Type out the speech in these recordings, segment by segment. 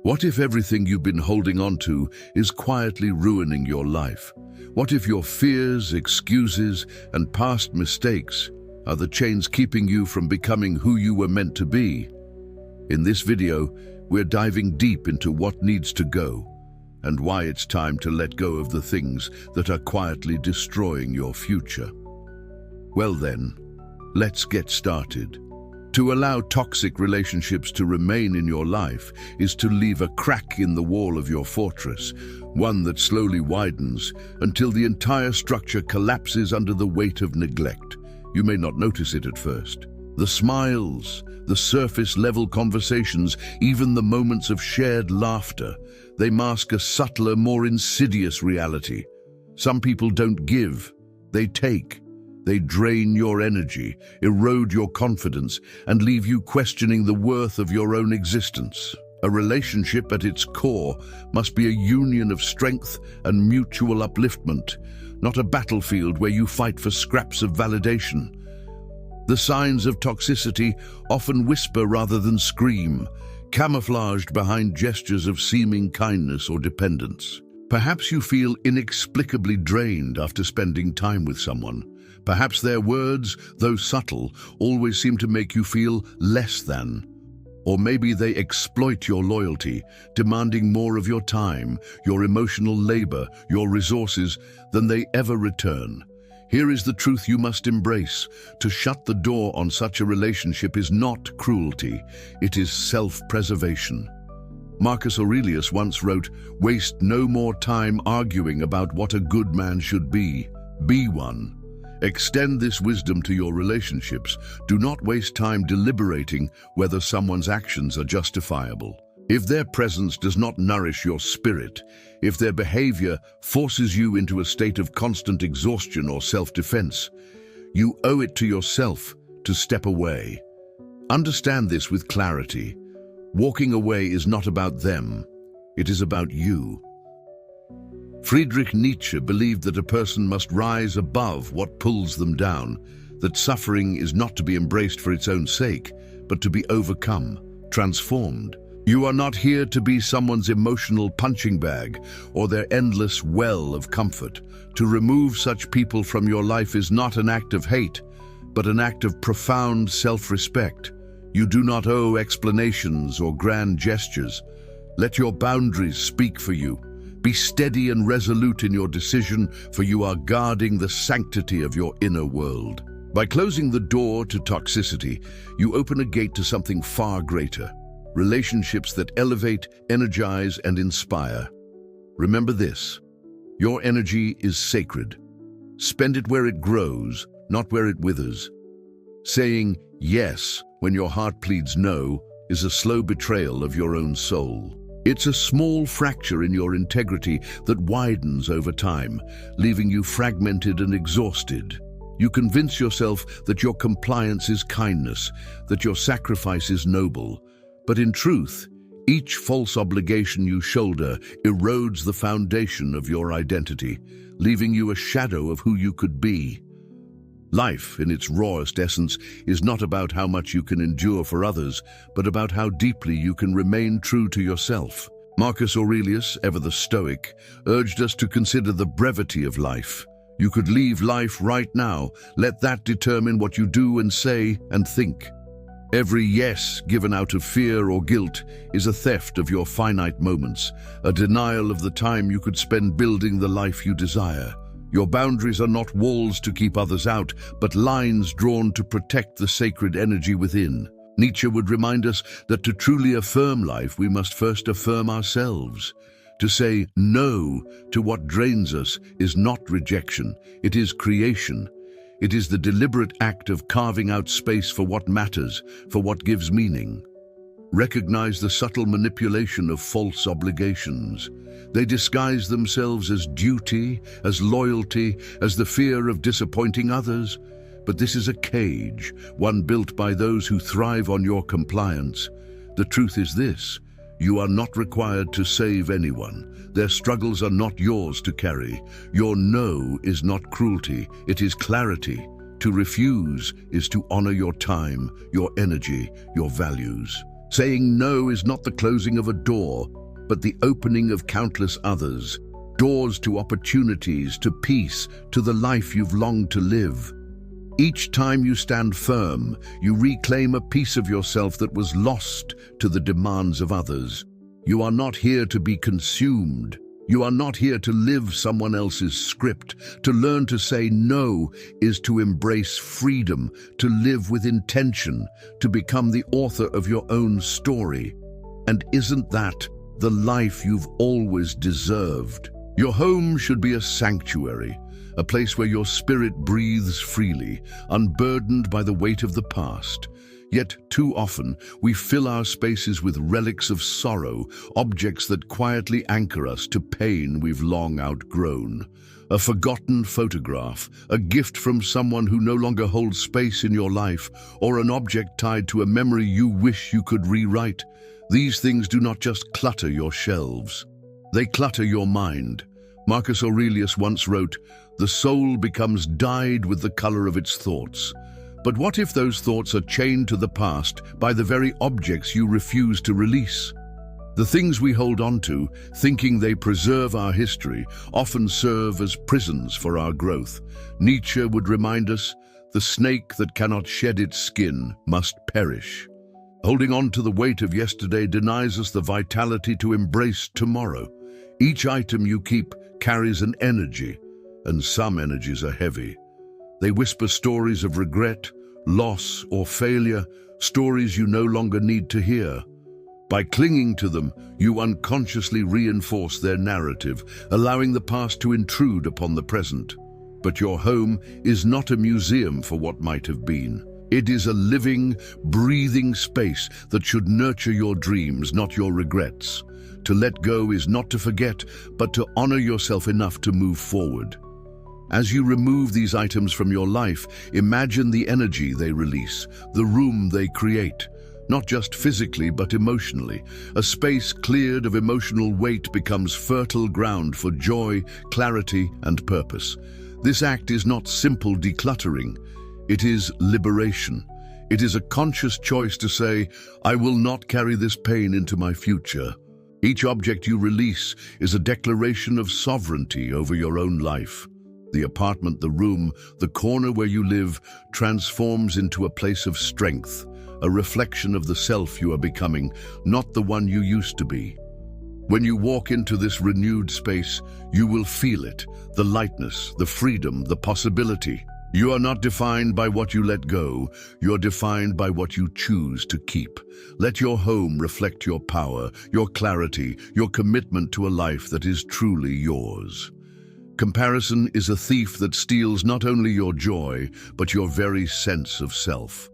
What if everything you've been holding on to is quietly ruining your life? What if your fears, excuses, and past mistakes are the chains keeping you from becoming who you were meant to be? In this video, we're diving deep into what needs to go and why it's time to let go of the things that are quietly destroying your future. Well then, let's get started. To allow toxic relationships to remain in your life is to leave a crack in the wall of your fortress, one that slowly widens until the entire structure collapses under the weight of neglect. You may not notice it at first. The smiles, the surface-level conversations, even the moments of shared laughter, they mask a subtler, more insidious reality. Some people don't give, they take. They drain your energy, erode your confidence, and leave you questioning the worth of your own existence. A relationship at its core must be a union of strength and mutual upliftment, not a battlefield where you fight for scraps of validation. The signs of toxicity often whisper rather than scream, camouflaged behind gestures of seeming kindness or dependence. Perhaps you feel inexplicably drained after spending time with someone. Perhaps their words, though subtle, always seem to make you feel less than. Or maybe they exploit your loyalty, demanding more of your time, your emotional labor, your resources than they ever return. Here is the truth you must embrace. To shut the door on such a relationship is not cruelty, it is self-preservation. Marcus Aurelius once wrote, "Waste no more time arguing about what a good man should be. Be one." Extend this wisdom to your relationships. Do not waste time deliberating whether someone's actions are justifiable. If their presence does not nourish your spirit, if their behavior forces you into a state of constant exhaustion or self-defense, you owe it to yourself to step away. Understand this with clarity. Walking away is not about them, it is about you. Friedrich Nietzsche believed that a person must rise above what pulls them down, that suffering is not to be embraced for its own sake, but to be overcome, transformed. You are not here to be someone's emotional punching bag or their endless well of comfort. To remove such people from your life is not an act of hate, but an act of profound self-respect. You do not owe explanations or grand gestures. Let your boundaries speak for you. Be steady and resolute in your decision, for you are guarding the sanctity of your inner world. By closing the door to toxicity, you open a gate to something far greater. Relationships that elevate, energize, and inspire. Remember this: your energy is sacred. Spend it where it grows, not where it withers. Saying yes when your heart pleads no is a slow betrayal of your own soul. It's a small fracture in your integrity that widens over time, leaving you fragmented and exhausted. You convince yourself that your compliance is kindness, that your sacrifice is noble. But in truth, each false obligation you shoulder erodes the foundation of your identity, leaving you a shadow of who you could be. Life, in its rawest essence, is not about how much you can endure for others, but about how deeply you can remain true to yourself. Marcus Aurelius, ever the Stoic, urged us to consider the brevity of life. You could leave life right now. Let that determine what you do and say and think. Every yes given out of fear or guilt is a theft of your finite moments, a denial of the time you could spend building the life you desire. Your boundaries are not walls to keep others out, but lines drawn to protect the sacred energy within. Nietzsche would remind us that to truly affirm life, we must first affirm ourselves. To say no to what drains us is not rejection, it is creation. It is the deliberate act of carving out space for what matters, for what gives meaning. Recognize the subtle manipulation of false obligations. They disguise themselves as duty, as loyalty, as the fear of disappointing others. But this is a cage, one built by those who thrive on your compliance. The truth is this: you are not required to save anyone. Their struggles are not yours to carry. Your no is not cruelty, it is clarity. To refuse is to honor your time, your energy, your values. Saying no is not the closing of a door, but the opening of countless others. Doors to opportunities, to peace, to the life you've longed to live. Each time you stand firm, you reclaim a piece of yourself that was lost to the demands of others. You are not here to be consumed. You are not here to live someone else's script. To learn to say no is to embrace freedom, to live with intention, to become the author of your own story. And isn't that the life you've always deserved? Your home should be a sanctuary, a place where your spirit breathes freely, unburdened by the weight of the past. Yet too often, we fill our spaces with relics of sorrow, objects that quietly anchor us to pain we've long outgrown. A forgotten photograph, a gift from someone who no longer holds space in your life, or an object tied to a memory you wish you could rewrite. These things do not just clutter your shelves. They clutter your mind. Marcus Aurelius once wrote, "The soul becomes dyed with the color of its thoughts." But what if those thoughts are chained to the past by the very objects you refuse to release? The things we hold on to, thinking they preserve our history, often serve as prisons for our growth. Nietzsche would remind us, "The snake that cannot shed its skin must perish." Holding on to the weight of yesterday denies us the vitality to embrace tomorrow. Each item you keep carries an energy, and some energies are heavy. They whisper stories of regret, loss, or failure, stories you no longer need to hear. By clinging to them, you unconsciously reinforce their narrative, allowing the past to intrude upon the present. But your home is not a museum for what might have been. It is a living, breathing space that should nurture your dreams, not your regrets. To let go is not to forget, but to honor yourself enough to move forward. As you remove these items from your life, imagine the energy they release, the room they create, not just physically but emotionally. A space cleared of emotional weight becomes fertile ground for joy, clarity, and purpose. This act is not simple decluttering. It is liberation. It is a conscious choice to say, "I will not carry this pain into my future." Each object you release is a declaration of sovereignty over your own life. The apartment, the room, the corner where you live transforms into a place of strength, a reflection of the self you are becoming, not the one you used to be. When you walk into this renewed space, you will feel it, the lightness, the freedom, the possibility. You are not defined by what you let go, you're defined by what you choose to keep. Let your home reflect your power, your clarity, your commitment to a life that is truly yours. Comparison is a thief that steals not only your joy, but your very sense of self.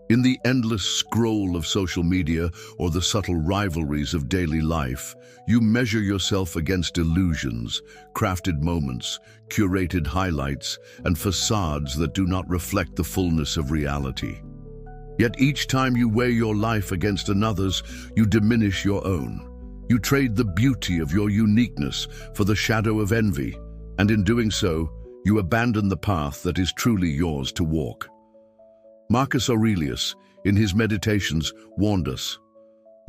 In the endless scroll of social media or the subtle rivalries of daily life, you measure yourself against illusions, crafted moments, curated highlights, and facades that do not reflect the fullness of reality. Yet each time you weigh your life against another's, you diminish your own. You trade the beauty of your uniqueness for the shadow of envy, and in doing so, you abandon the path that is truly yours to walk. Marcus Aurelius, in his Meditations, warned us,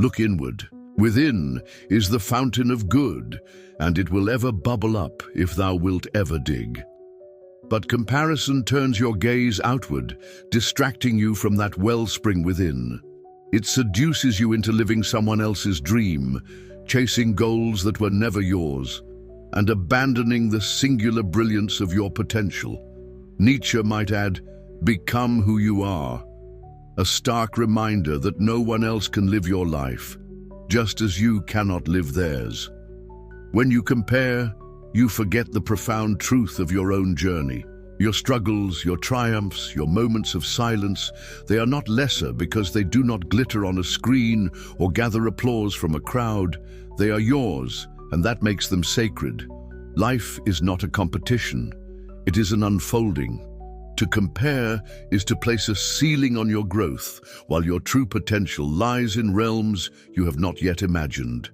"Look inward. Within is the fountain of good, and it will ever bubble up if thou wilt ever dig." But comparison turns your gaze outward, distracting you from that wellspring within. It seduces you into living someone else's dream, chasing goals that were never yours, and abandoning the singular brilliance of your potential. Nietzsche might add, "Become who you are," a stark reminder that no one else can live your life, just as you cannot live theirs. When you compare, you forget the profound truth of your own journey. Your struggles, your triumphs, your moments of silence, they are not lesser because they do not glitter on a screen or gather applause from a crowd. They are yours, and that makes them sacred. Life is not a competition. It is an unfolding. To compare is to place a ceiling on your growth, while your true potential lies in realms you have not yet imagined.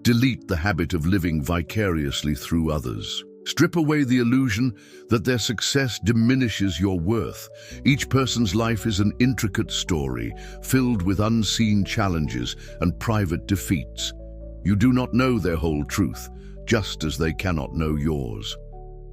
Delete the habit of living vicariously through others. Strip away the illusion that their success diminishes your worth. Each person's life is an intricate story, filled with unseen challenges and private defeats. You do not know their whole truth, just as they cannot know yours.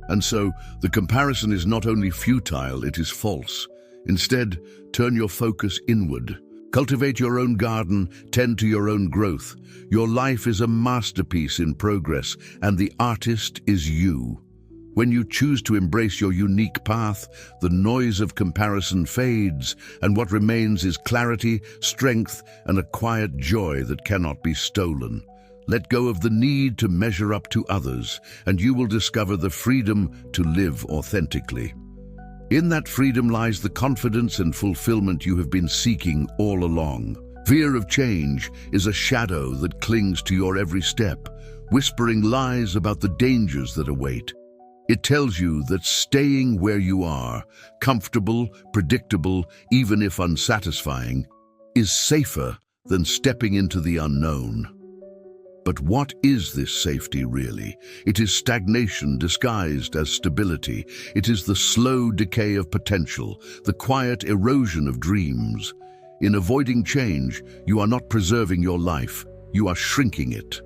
And so, the comparison is not only futile, it is false. Instead, turn your focus inward. Cultivate your own garden, tend to your own growth. Your life is a masterpiece in progress, and the artist is you. When you choose to embrace your unique path, the noise of comparison fades, and what remains is clarity, strength, and a quiet joy that cannot be stolen. Let go of the need to measure up to others, and you will discover the freedom to live authentically. In that freedom lies the confidence and fulfillment you have been seeking all along. Fear of change is a shadow that clings to your every step, whispering lies about the dangers that await. It tells you that staying where you are, comfortable, predictable, even if unsatisfying, is safer than stepping into the unknown. But what is this safety really? It is stagnation disguised as stability. It is the slow decay of potential, the quiet erosion of dreams. In avoiding change, you are not preserving your life, you are shrinking it.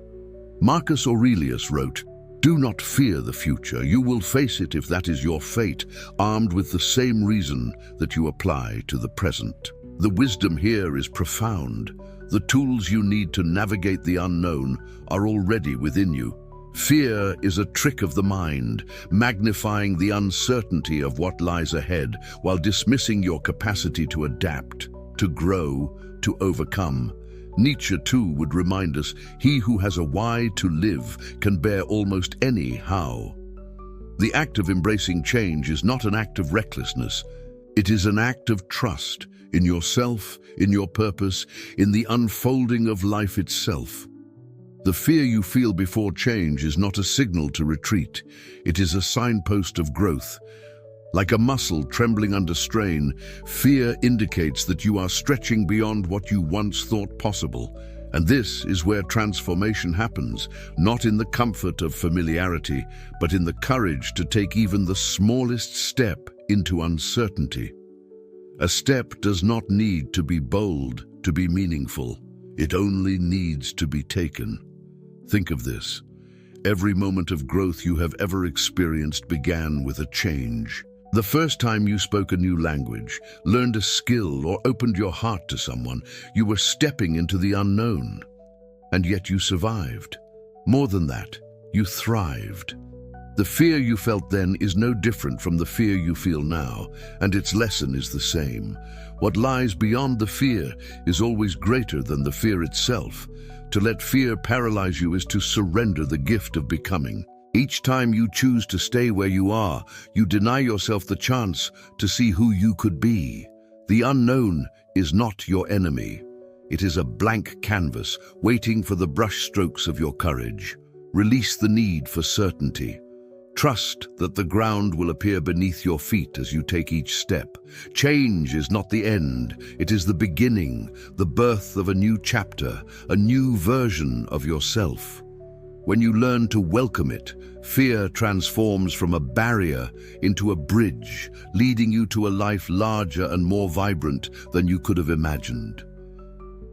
Marcus Aurelius wrote, "Do not fear the future, you will face it if that is your fate, armed with the same reason that you apply to the present." The wisdom here is profound. The tools you need to navigate the unknown are already within you. Fear is a trick of the mind, magnifying the uncertainty of what lies ahead while dismissing your capacity to adapt, to grow, to overcome. Nietzsche too would remind us, he who has a why to live can bear almost any how. The act of embracing change is not an act of recklessness. It is an act of trust in yourself, in your purpose, in the unfolding of life itself. The fear you feel before change is not a signal to retreat. It is a signpost of growth. Like a muscle trembling under strain, fear indicates that you are stretching beyond what you once thought possible. And this is where transformation happens, not in the comfort of familiarity, but in the courage to take even the smallest step into uncertainty. A step does not need to be bold to be meaningful. It only needs to be taken. Think of this. Every moment of growth you have ever experienced began with a change. The first time you spoke a new language, learned a skill, or opened your heart to someone, you were stepping into the unknown. And yet you survived. More than that, you thrived. The fear you felt then is no different from the fear you feel now, and its lesson is the same. What lies beyond the fear is always greater than the fear itself. To let fear paralyze you is to surrender the gift of becoming. Each time you choose to stay where you are, you deny yourself the chance to see who you could be. The unknown is not your enemy. It is a blank canvas waiting for the brushstrokes of your courage. Release the need for certainty. Trust that the ground will appear beneath your feet as you take each step. Change is not the end, it is the beginning, the birth of a new chapter, a new version of yourself. When you learn to welcome it, fear transforms from a barrier into a bridge, leading you to a life larger and more vibrant than you could have imagined.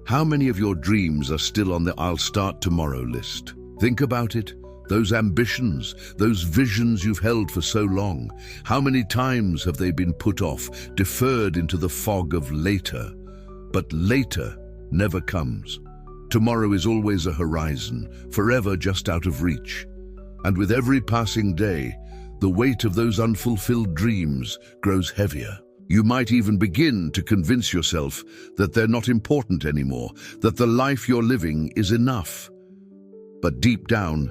How many of your dreams are still on the "I'll start tomorrow" list? Think about it. Those ambitions, those visions you've held for so long, how many times have they been put off, deferred into the fog of later? But later never comes. Tomorrow is always a horizon, forever just out of reach. And with every passing day, the weight of those unfulfilled dreams grows heavier. You might even begin to convince yourself that they're not important anymore, that the life you're living is enough. But deep down,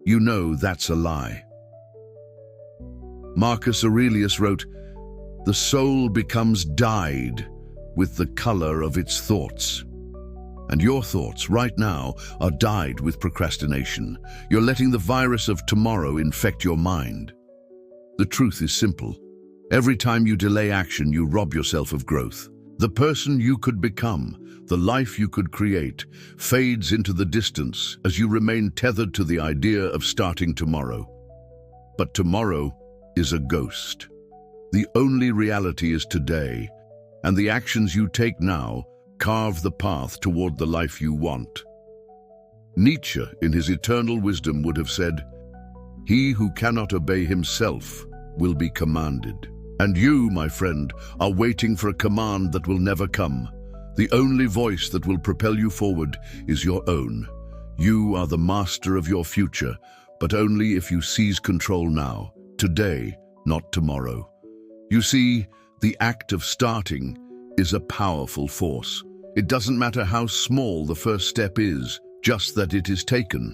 you know that's a lie. Marcus Aurelius wrote, "The soul becomes dyed with the color of its thoughts." And your thoughts right now are dyed with procrastination. You're letting the virus of tomorrow infect your mind. The truth is simple. Every time you delay action, you rob yourself of growth. The person you could become, the life you could create, fades into the distance as you remain tethered to the idea of starting tomorrow. but tomorrow is a ghost. The only reality is today, and the actions you take now carve the path toward the life you want. Nietzsche, in his eternal wisdom, would have said, "He who cannot obey himself will be commanded." And you, my friend, are waiting for a command that will never come. The only voice that will propel you forward is your own. You are the master of your future, but only if you seize control now, today, not tomorrow. You see, the act of starting is a powerful force. It doesn't matter how small the first step is, just that it is taken.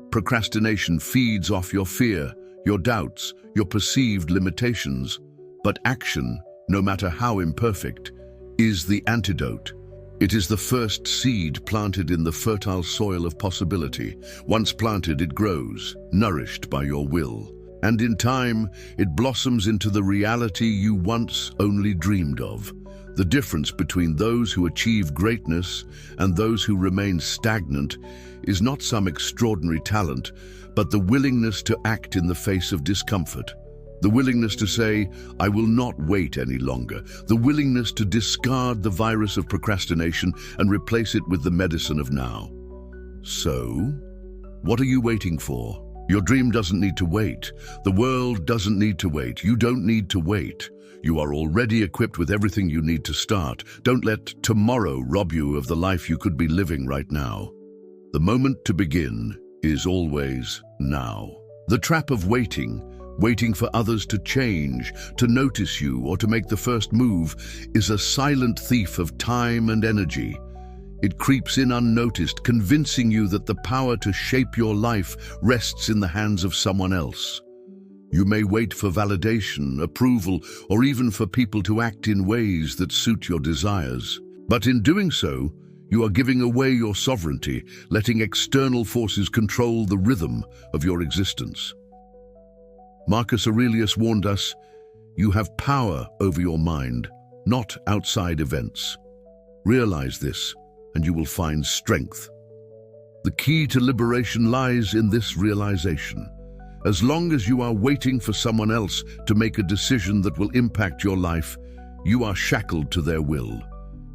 Procrastination feeds off your fear, your doubts, your perceived limitations. But action, no matter how imperfect, is the antidote. It is the first seed planted in the fertile soil of possibility. Once planted, it grows, nourished by your will. And in time, it blossoms into the reality you once only dreamed of. The difference between those who achieve greatness and those who remain stagnant is not some extraordinary talent, but the willingness to act in the face of discomfort. The willingness to say, "I will not wait any longer." The willingness to discard the virus of procrastination and replace it with the medicine of now. So, what are you waiting for? Your dream doesn't need to wait. The world doesn't need to wait. You don't need to wait. You are already equipped with everything you need to start. Don't let tomorrow rob you of the life you could be living right now. The moment to begin is always now. The trap of waiting for others to change, to notice you, or to make the first move, is a silent thief of time and energy. It creeps in unnoticed, convincing you that the power to shape your life rests in the hands of someone else. You may wait for validation, approval, or even for people to act in ways that suit your desires. But in doing so, you are giving away your sovereignty, letting external forces control the rhythm of your existence. Marcus Aurelius warned us, "You have power over your mind, not outside events." Realize this, and you will find strength. The key to liberation lies in this realization. As long as you are waiting for someone else to make a decision that will impact your life, you are shackled to their will.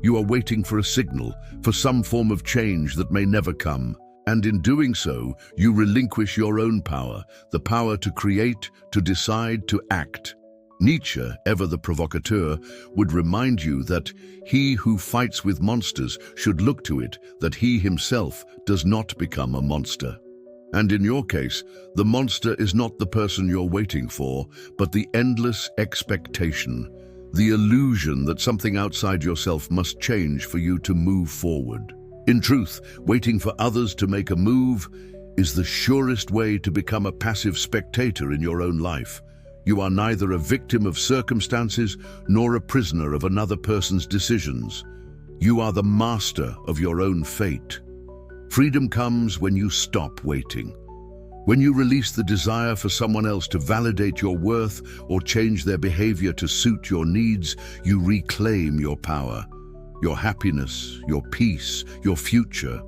You are waiting for a signal, for some form of change that may never come. And in doing so, you relinquish your own power, the power to create, to decide, to act. Nietzsche, ever the provocateur, would remind you that he who fights with monsters should look to it that he himself does not become a monster. And in your case, the monster is not the person you're waiting for, but the endless expectation, the illusion that something outside yourself must change for you to move forward. In truth, waiting for others to make a move is the surest way to become a passive spectator in your own life. You are neither a victim of circumstances nor a prisoner of another person's decisions. You are the master of your own fate. Freedom comes when you stop waiting. When you release the desire for someone else to validate your worth or change their behavior to suit your needs, you reclaim your power, your happiness, your peace, your future.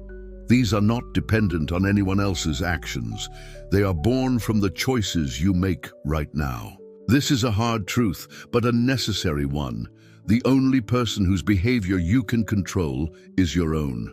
These are not dependent on anyone else's actions. They are born from the choices you make right now. This is a hard truth, but a necessary one. The only person whose behavior you can control is your own.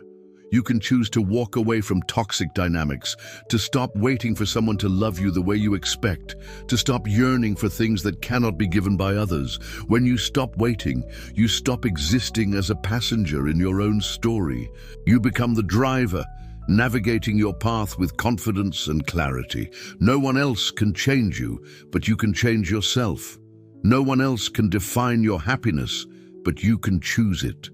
You can choose to walk away from toxic dynamics, to stop waiting for someone to love you the way you expect, to stop yearning for things that cannot be given by others. When you stop waiting, you stop existing as a passenger in your own story. You become the driver, navigating your path with confidence and clarity. No one else can change you, but you can change yourself. No one else can define your happiness, but you can choose it.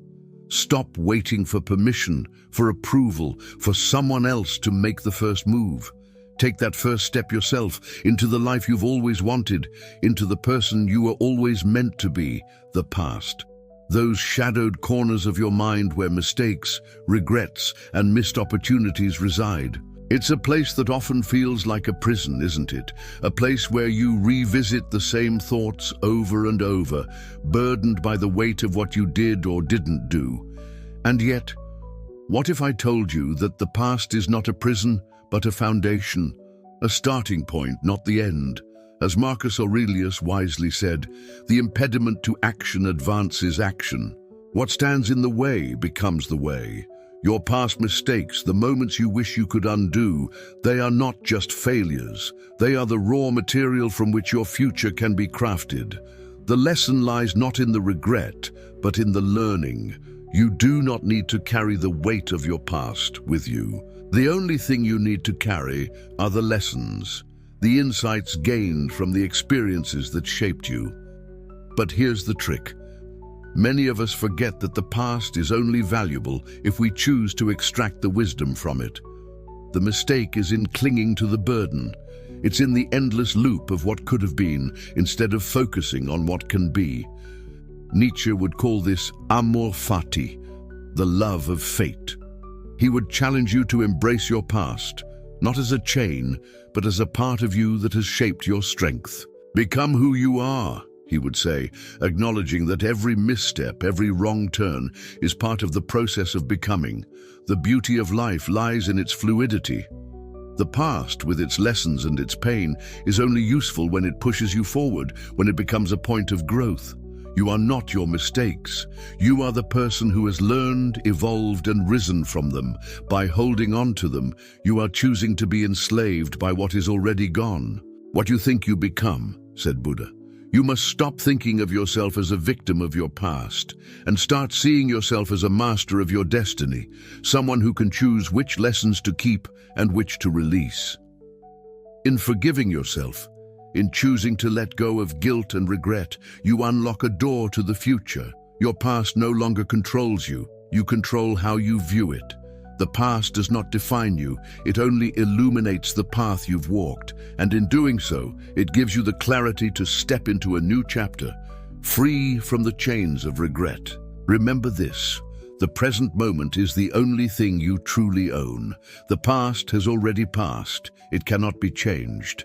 Stop waiting for permission, for approval, for someone else to make the first move. Take that first step yourself into the life you've always wanted, into the person you were always meant to be, the past. Those shadowed corners of your mind where mistakes, regrets, and missed opportunities reside. It's a place that often feels like a prison, isn't it? A place where you revisit the same thoughts over and over, burdened by the weight of what you did or didn't do. And yet, what if I told you that the past is not a prison, but a foundation, a starting point, not the end, As Marcus Aurelius wisely said, the impediment to action advances action. What stands in the way becomes the way. Your past mistakes, the moments you wish you could undo, they are not just failures. They are the raw material from which your future can be crafted. The lesson lies not in the regret, but in the learning. You do not need to carry the weight of your past with you. The only thing you need to carry are the lessons, the insights gained from the experiences that shaped you. But here's the trick. Many of us forget that the past is only valuable if we choose to extract the wisdom from it. The mistake is in clinging to the burden. It's in the endless loop of what could have been, instead of focusing on what can be. Nietzsche would call this amor fati, the love of fate. He would challenge you to embrace your past, not as a chain, but as a part of you that has shaped your strength. Become who you are, he would say, acknowledging that every misstep, every wrong turn is part of the process of becoming. The beauty of life lies in its fluidity. The past, with its lessons and its pain, is only useful when it pushes you forward, when it becomes a point of growth. You are not your mistakes. You are the person who has learned, evolved, and risen from them. By holding on to them, you are choosing to be enslaved by what is already gone. What you think you become, said Buddha. You must stop thinking of yourself as a victim of your past and start seeing yourself as a master of your destiny, someone who can choose which lessons to keep and which to release. In forgiving yourself, in choosing to let go of guilt and regret, you unlock a door to the future. Your past no longer controls you. You control how you view it. The past does not define you. It only illuminates the path you've walked, and in doing so, it gives you the clarity to step into a new chapter, free from the chains of regret. Remember this: the present moment is the only thing you truly own. The past has already passed. It cannot be changed.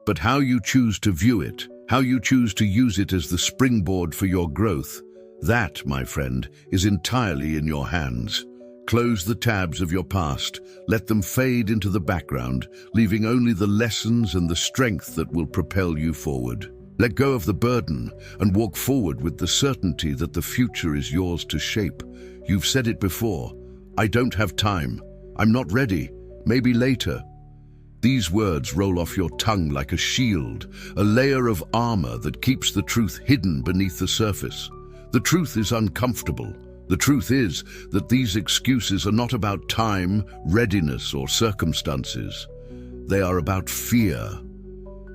But how you choose to view it, how you choose to use it as the springboard for your growth, that, my friend, is entirely in your hands. Close the tabs of your past, let them fade into the background, leaving only the lessons and the strength that will propel you forward. Let go of the burden and walk forward with the certainty that the future is yours to shape. You've said it before, I don't have time, I'm not ready, maybe later. These words roll off your tongue like a shield, a layer of armor that keeps the truth hidden beneath the surface. The truth is uncomfortable. The truth is that these excuses are not about time, readiness, or circumstances. They are about fear.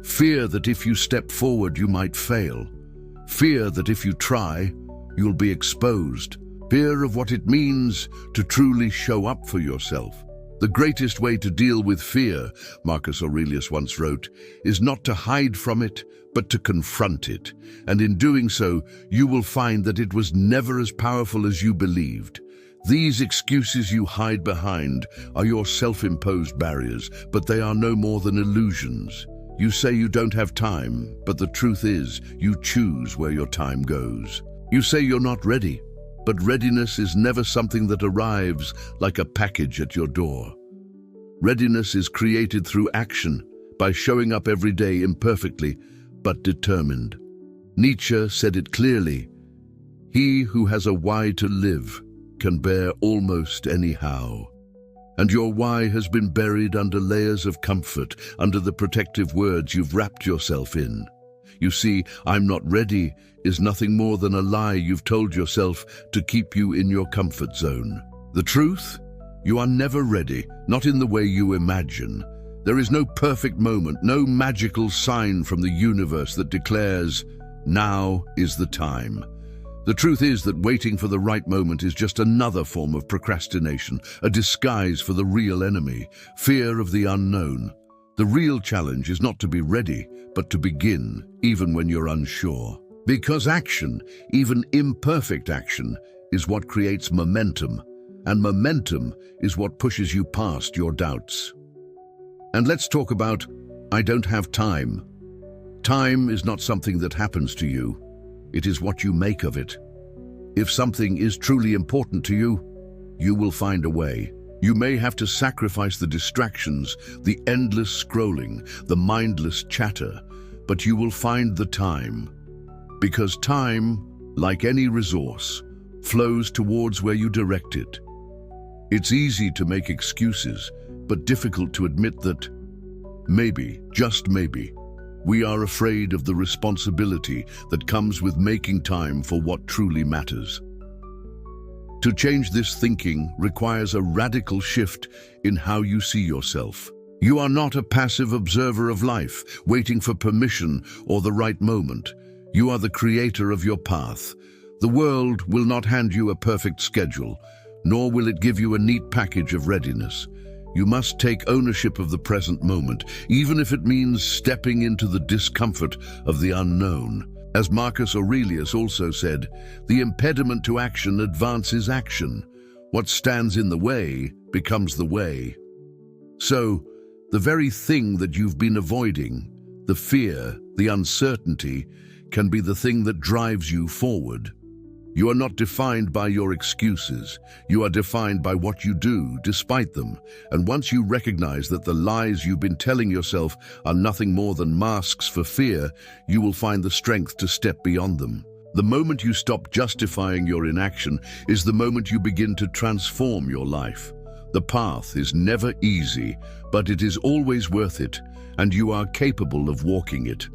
Fear that if you step forward, you might fail. Fear that if you try, you'll be exposed. Fear of what it means to truly show up for yourself. The greatest way to deal with fear, Marcus Aurelius once wrote, is not to hide from it, but to confront it. And in doing so, you will find that it was never as powerful as you believed. These excuses you hide behind are your self-imposed barriers, but they are no more than illusions. You say you don't have time, but the truth is, you choose where your time goes. You say you're not ready, but readiness is never something that arrives like a package at your door. Readiness is created through action, by showing up every day imperfectly, but determined. Nietzsche said it clearly: he who has a why to live can bear almost any how. And your why has been buried under layers of comfort, under the protective words you've wrapped yourself in. You see, I'm not ready is nothing more than a lie you've told yourself to keep you in your comfort zone. The truth? You are never ready, not in the way you imagine. There is no perfect moment, no magical sign from the universe that declares, now is the time. The truth is that waiting for the right moment is just another form of procrastination, a disguise for the real enemy, fear of the unknown. The real challenge is not to be ready, but to begin, even when you're unsure. Because action, even imperfect action, is what creates momentum, and momentum is what pushes you past your doubts. And let's talk about, I don't have time. Time is not something that happens to you. It is what you make of it. If something is truly important to you, you will find a way. You may have to sacrifice the distractions, the endless scrolling, the mindless chatter, but you will find the time. Because time, like any resource, flows towards where you direct it. It's easy to make excuses, but difficult to admit that maybe, just maybe, we are afraid of the responsibility that comes with making time for what truly matters. To change this thinking requires a radical shift in how you see yourself. You are not a passive observer of life, waiting for permission or the right moment. You are the creator of your path. The world will not hand you a perfect schedule, nor will it give you a neat package of readiness. You must take ownership of the present moment, even if it means stepping into the discomfort of the unknown. As Marcus Aurelius also said, the impediment to action advances action. What stands in the way becomes the way. So, the very thing that you've been avoiding, the fear, the uncertainty, can be the thing that drives you forward. You are not defined by your excuses. You are defined by what you do despite them. And once you recognize that the lies you've been telling yourself are nothing more than masks for fear, you will find the strength to step beyond them. The moment you stop justifying your inaction is the moment you begin to transform your life. The path is never easy, but it is always worth it, and you are capable of walking it.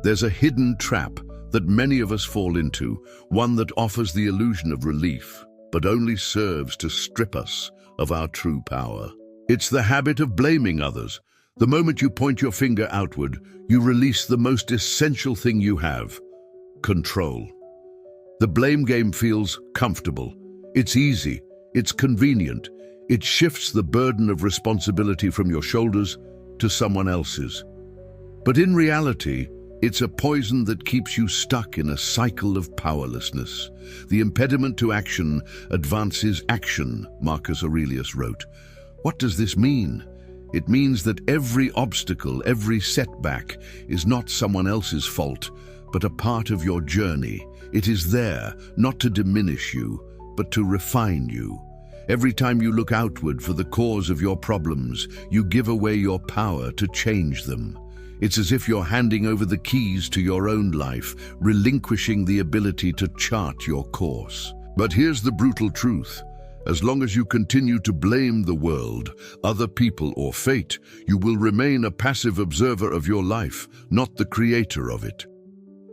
There's a hidden trap that many of us fall into, one that offers the illusion of relief, but only serves to strip us of our true power. It's the habit of blaming others. The moment you point your finger outward, you release the most essential thing you have: control. The blame game feels comfortable. It's easy. It's convenient. It shifts the burden of responsibility from your shoulders to someone else's. But in reality, it's a poison that keeps you stuck in a cycle of powerlessness. The impediment to action advances action, Marcus Aurelius wrote. What does this mean? It means that every obstacle, every setback is not someone else's fault, but a part of your journey. It is there, not to diminish you, but to refine you. Every time you look outward for the cause of your problems, you give away your power to change them. It's as if you're handing over the keys to your own life, relinquishing the ability to chart your course. But here's the brutal truth. As long as you continue to blame the world, other people, or fate, you will remain a passive observer of your life, not the creator of it.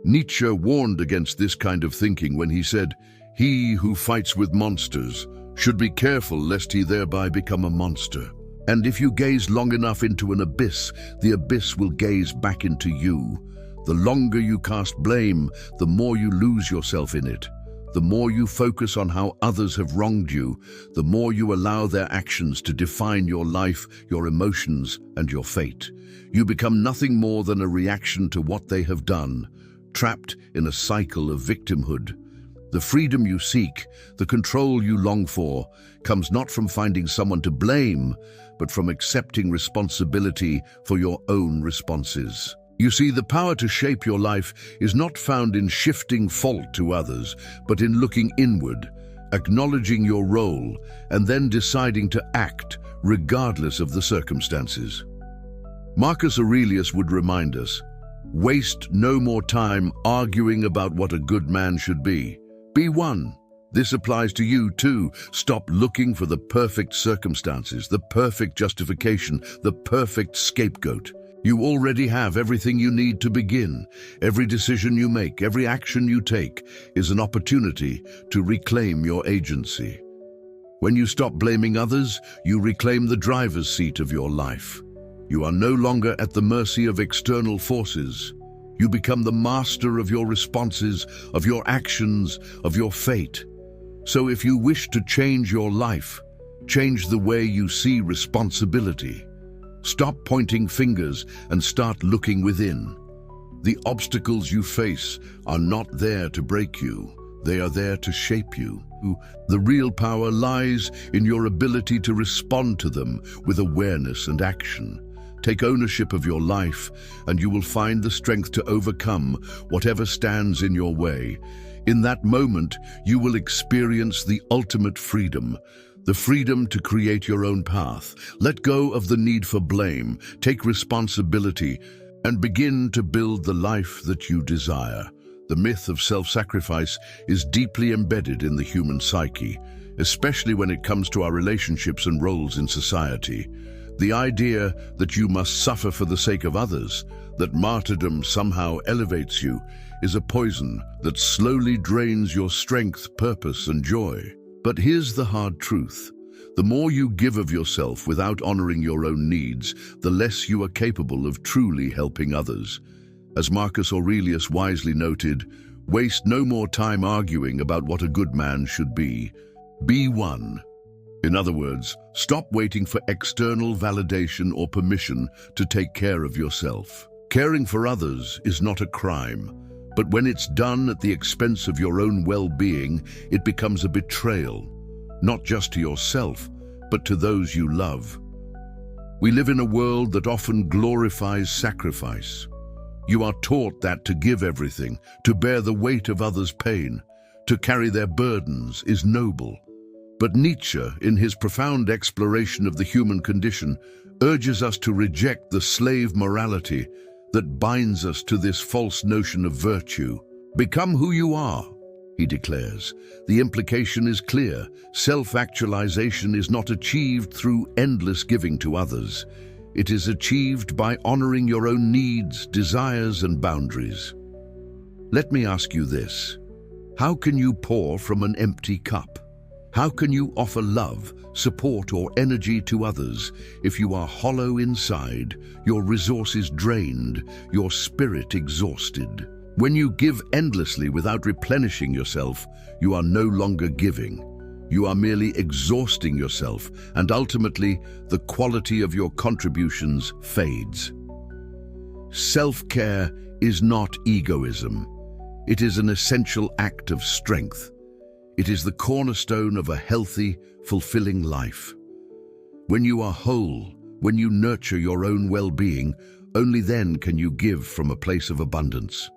Nietzsche warned against this kind of thinking when he said, "He who fights with monsters should be careful lest he thereby become a monster." And if you gaze long enough into an abyss, the abyss will gaze back into you. The longer you cast blame, the more you lose yourself in it. The more you focus on how others have wronged you, the more you allow their actions to define your life, your emotions, and your fate. You become nothing more than a reaction to what they have done, trapped in a cycle of victimhood. The freedom you seek, the control you long for, comes not from finding someone to blame, but from accepting responsibility for your own responses. You see, the power to shape your life is not found in shifting fault to others, but in looking inward, acknowledging your role, and then deciding to act regardless of the circumstances. Marcus Aurelius would remind us, waste no more time arguing about what a good man should be. Be one. This applies to you too. Stop looking for the perfect circumstances, the perfect justification, the perfect scapegoat. You already have everything you need to begin. Every decision you make, every action you take is an opportunity to reclaim your agency. When you stop blaming others, you reclaim the driver's seat of your life. You are no longer at the mercy of external forces. You become the master of your responses, of your actions, of your fate. So if you wish to change your life, change the way you see responsibility. Stop pointing fingers and start looking within. The obstacles you face are not there to break you. They are there to shape you. The real power lies in your ability to respond to them with awareness and action. Take ownership of your life, and you will find the strength to overcome whatever stands in your way. In that moment, you will experience the ultimate freedom, the freedom to create your own path. Let go of the need for blame, take responsibility, and begin to build the life that you desire. The myth of self-sacrifice is deeply embedded in the human psyche, especially when it comes to our relationships and roles in society. The idea that you must suffer for the sake of others, that martyrdom somehow elevates you, is a poison that slowly drains your strength, purpose, and joy. But here's the hard truth. The more you give of yourself without honoring your own needs, the less you are capable of truly helping others. As Marcus Aurelius wisely noted, waste no more time arguing about what a good man should be. Be one. In other words, stop waiting for external validation or permission to take care of yourself. Caring for others is not a crime, but when it's done at the expense of your own well-being, it becomes a betrayal, not just to yourself, but to those you love. We live in a world that often glorifies sacrifice. You are taught that to give everything, to bear the weight of others' pain, to carry their burdens is noble. But Nietzsche, in his profound exploration of the human condition, urges us to reject the slave morality that binds us to this false notion of virtue. Become who you are, he declares. The implication is clear. Self-actualization is not achieved through endless giving to others. It is achieved by honoring your own needs, desires, and boundaries. Let me ask you this. How can you pour from an empty cup? How can you offer love, support, or energy to others if you are hollow inside, your resources drained, your spirit exhausted? When you give endlessly without replenishing yourself, you are no longer giving. You are merely exhausting yourself, and ultimately, the quality of your contributions fades. Self-care is not egoism. It is an essential act of strength. It is the cornerstone of a healthy, fulfilling life. When you are whole, when you nurture your own well-being, only then can you give from a place of abundance.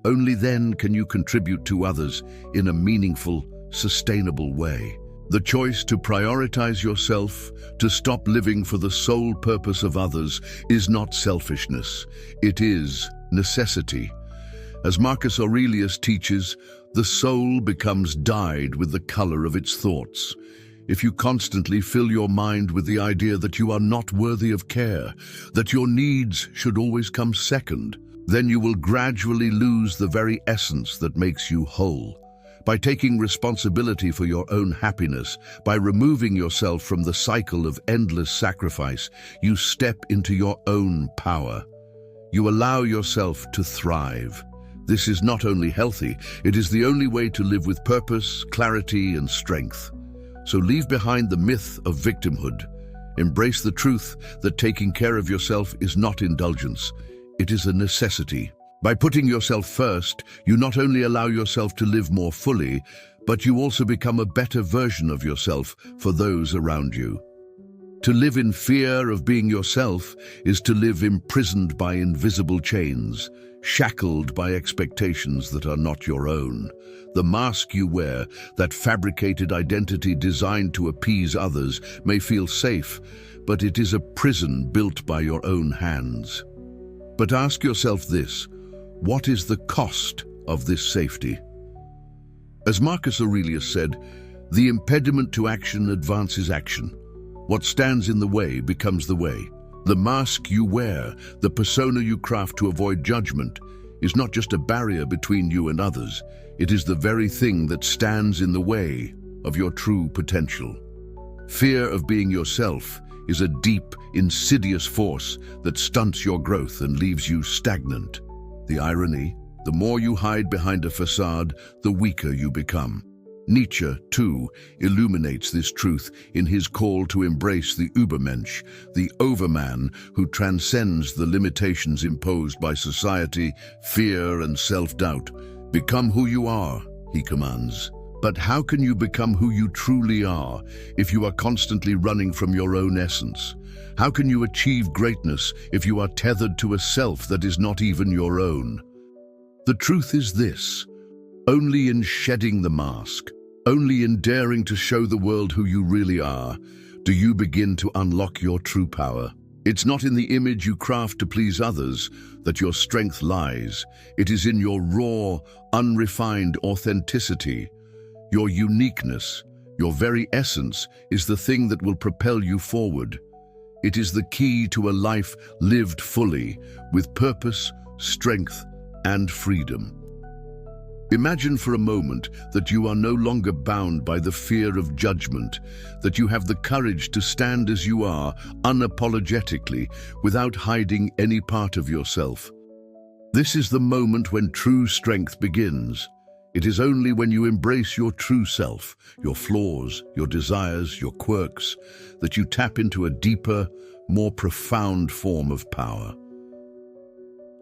Only then can you contribute to others in a meaningful, sustainable way. The choice to prioritize yourself, to stop living for the sole purpose of others, is not selfishness. It is necessity. As Marcus Aurelius teaches, the soul becomes dyed with the color of its thoughts. If you constantly fill your mind with the idea that you are not worthy of care, that your needs should always come second, then you will gradually lose the very essence that makes you whole. By taking responsibility for your own happiness, by removing yourself from the cycle of endless sacrifice, you step into your own power. You allow yourself to thrive. This is not only healthy, it is the only way to live with purpose, clarity, and strength. So leave behind the myth of victimhood. Embrace the truth that taking care of yourself is not indulgence, it is a necessity. By putting yourself first, you not only allow yourself to live more fully, but you also become a better version of yourself for those around you. To live in fear of being yourself is to live imprisoned by invisible chains, shackled by expectations that are not your own. The mask you wear, that fabricated identity designed to appease others, may feel safe, but it is a prison built by your own hands. But ask yourself this: what is the cost of this safety? As Marcus Aurelius said, the impediment to action advances action. What stands in the way becomes the way. The mask you wear, the persona you craft to avoid judgment, is not just a barrier between you and others. It is the very thing that stands in the way of your true potential. Fear of being yourself is a deep, insidious force that stunts your growth and leaves you stagnant. The irony: the more you hide behind a facade, the weaker you become. Nietzsche, too, illuminates this truth in his call to embrace the Übermensch, the overman who transcends the limitations imposed by society, fear, and self-doubt. Become who you are, he commands. But how can you become who you truly are if you are constantly running from your own essence? How can you achieve greatness if you are tethered to a self that is not even your own? The truth is this: only in shedding the mask, only in daring to show the world who you really are, do you begin to unlock your true power. It's not in the image you craft to please others that your strength lies. It is in your raw, unrefined authenticity. Your uniqueness, your very essence, is the thing that will propel you forward. It is the key to a life lived fully, with purpose, strength, and freedom. Imagine for a moment that you are no longer bound by the fear of judgment, that you have the courage to stand as you are, unapologetically, without hiding any part of yourself. This is the moment when true strength begins. It is only when you embrace your true self, your flaws, your desires, your quirks, that you tap into a deeper, more profound form of power.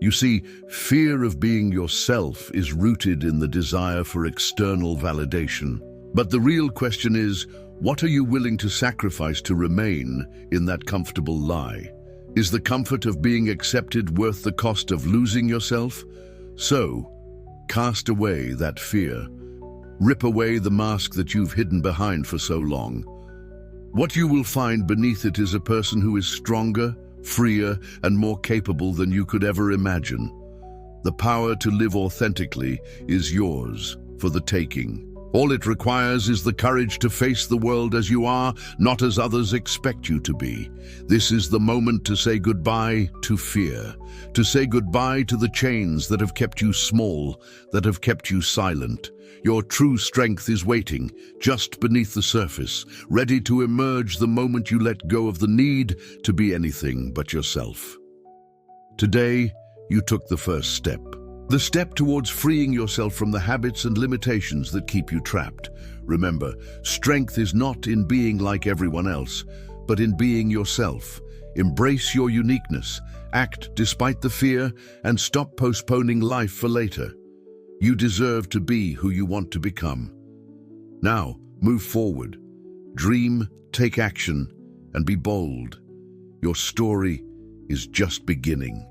You see, fear of being yourself is rooted in the desire for external validation. But the real question is, what are you willing to sacrifice to remain in that comfortable lie? Is the comfort of being accepted worth the cost of losing yourself? So, cast away that fear. Rip away the mask that you've hidden behind for so long. What you will find beneath it is a person who is stronger, freer, and more capable than you could ever imagine. The power to live authentically is yours for the taking. All it requires is the courage to face the world as you are, not as others expect you to be. This is the moment to say goodbye to fear, to say goodbye to the chains that have kept you small, that have kept you silent. Your true strength is waiting, just beneath the surface, ready to emerge the moment you let go of the need to be anything but yourself. Today, you took the first step. The step towards freeing yourself from the habits and limitations that keep you trapped. Remember, strength is not in being like everyone else, but in being yourself. Embrace your uniqueness, act despite the fear, and stop postponing life for later. You deserve to be who you want to become. Now, move forward. Dream, take action, and be bold. Your story is just beginning.